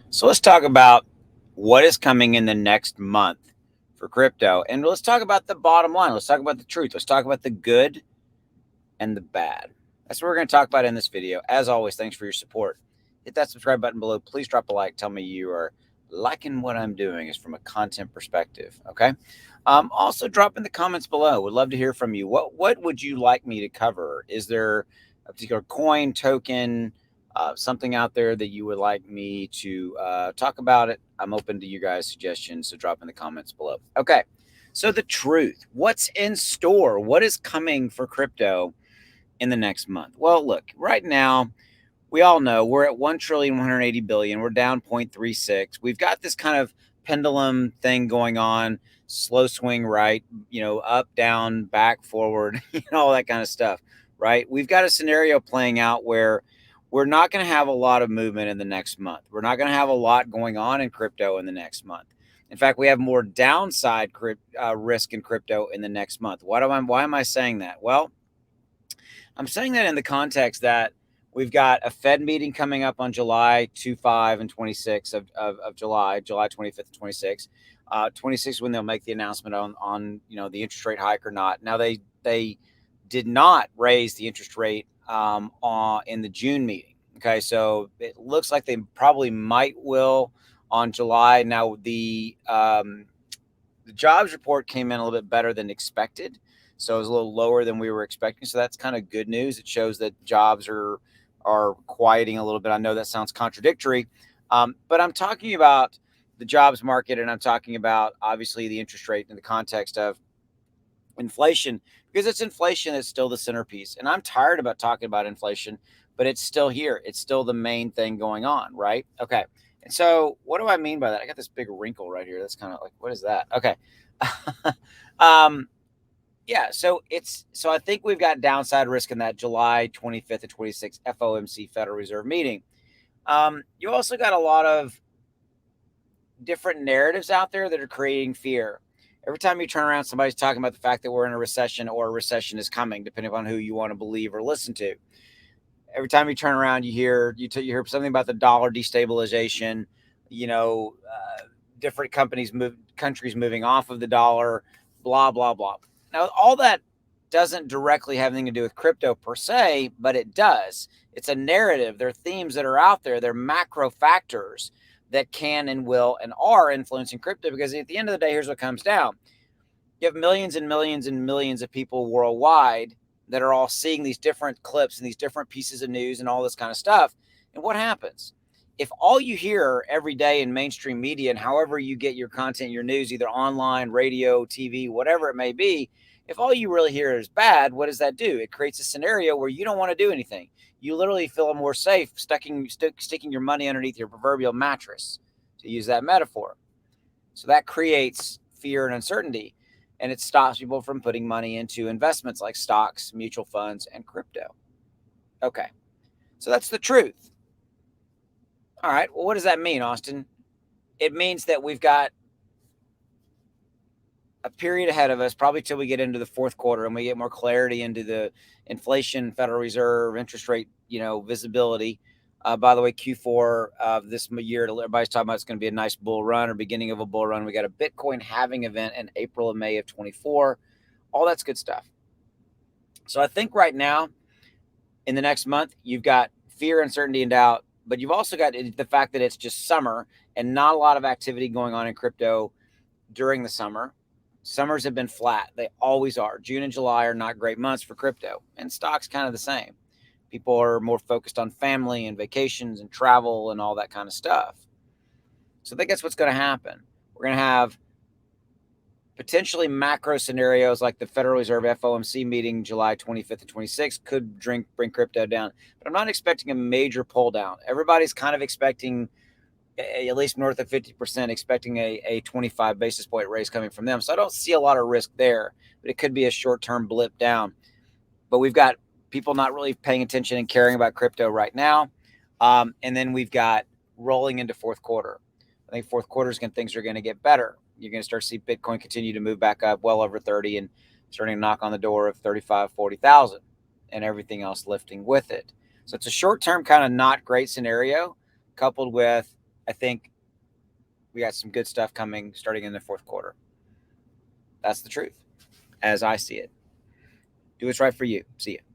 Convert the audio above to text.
So let's talk about what is coming in the next month for crypto. And let's talk about the bottom line. Let's talk about the truth. Let's talk about the good and the bad. That's what we're going to talk about in this video. As always, thanks for your support. Hit that subscribe button below. Please drop a like. Tell me you are liking what I'm doing is from a content perspective. Okay. Also, drop in the comments below. Would love to hear from you. What would you like me to cover? Is there a particular coin, token, something out there that you would like me to talk about it? I'm open to you guys' suggestions, so drop in the comments below. Okay. So the truth, what's in store? What is coming for crypto in the next month? Well, look, right now, we all know we're at 1,180,000,000,000. We're down 0.36. We've got this kind of pendulum thing going on, slow swing right, up, down, back, forward, all that kind of stuff, right? We've got a scenario playing out where we're not going to have a lot of movement in the next month. We're not going to have a lot going on in crypto in the next month. In fact, we have more downside risk in crypto in the next month. Why am I saying that? Well, I'm saying that in the context that we've got a Fed meeting coming up on July 25 and 26 of July 25th and 26th. 26 when they'll make the announcement on the interest rate hike or not. Now they did not raise the interest rate in the June meeting. Okay, so it looks like they probably will on July. Now the jobs report came in a little bit better than expected. So it was a little lower than we were expecting. So that's kind of good news. It shows that jobs are quieting a little bit. I know that sounds contradictory, but I'm talking about the jobs market, and I'm talking about obviously the interest rate in the context of inflation, because it's inflation that's still the centerpiece. And I'm tired about talking about inflation, but it's still here. It's still the main thing going on, right? Okay. And so what do I mean by that? I got this big wrinkle right here. That's kind of like, what is that? Okay. um, yeah, so I think we've got downside risk in that July 25th and 26th FOMC Federal Reserve meeting. You also got a lot of different narratives out there that are creating fear. Every time you turn around, somebody's talking about the fact that we're in a recession or a recession is coming, depending upon who you want to believe or listen to. Every time you turn around, you hear something about the dollar destabilization. Different countries moving off of the dollar, blah blah blah. Now, all that doesn't directly have anything to do with crypto per se, but it does. It's a narrative. There are themes that are out there. They're macro factors that can and will and are influencing crypto, because at the end of the day, here's what comes down. You have millions and millions and millions of people worldwide that are all seeing these different clips and these different pieces of news and all this kind of stuff. And what happens? If all you hear every day in mainstream media, and however you get your content, your news, either online, radio, TV, whatever it may be, if all you really hear is bad, what does that do? It creates a scenario where you don't want to do anything. You literally feel more safe sticking your money underneath your proverbial mattress, to use that metaphor. So that creates fear and uncertainty, and it stops people from putting money into investments like stocks, mutual funds, and crypto. Okay, so that's the truth. All right, well, what does that mean, Austin? It means that we've got a period ahead of us, probably till we get into the fourth quarter and we get more clarity into the inflation, Federal Reserve, interest rate, visibility. By the way, Q4 of this year, everybody's talking about it's going to be a nice bull run or beginning of a bull run. We got a Bitcoin halving event in April and May of 24. All that's good stuff. So I think right now, in the next month, you've got fear, uncertainty, and doubt, but you've also got the fact that it's just summer and not a lot of activity going on in crypto during the summer. Summers have been flat. They always are. June and July are not great months for crypto, and stocks kind of the same. People are more focused on family and vacations and travel and all that kind of stuff. So I think that's what's going to happen. We're going to have potentially macro scenarios like the Federal Reserve FOMC meeting July 25th and 26th could bring crypto down. But I'm not expecting a major pull down. Everybody's kind of expecting at least north of 50%, expecting a 25 basis point raise coming from them. So I don't see a lot of risk there, but it could be a short-term blip down. But we've got people not really paying attention and caring about crypto right now. And then we've got rolling into fourth quarter. I think fourth quarter is when things are going to get better. You're going to start to see Bitcoin continue to move back up well over 30 and starting to knock on the door of 35, 40,000 and everything else lifting with it. So it's a short-term kind of not great scenario coupled with I think we got some good stuff coming starting in the fourth quarter. That's the truth, as I see it. Do what's right for you. See ya.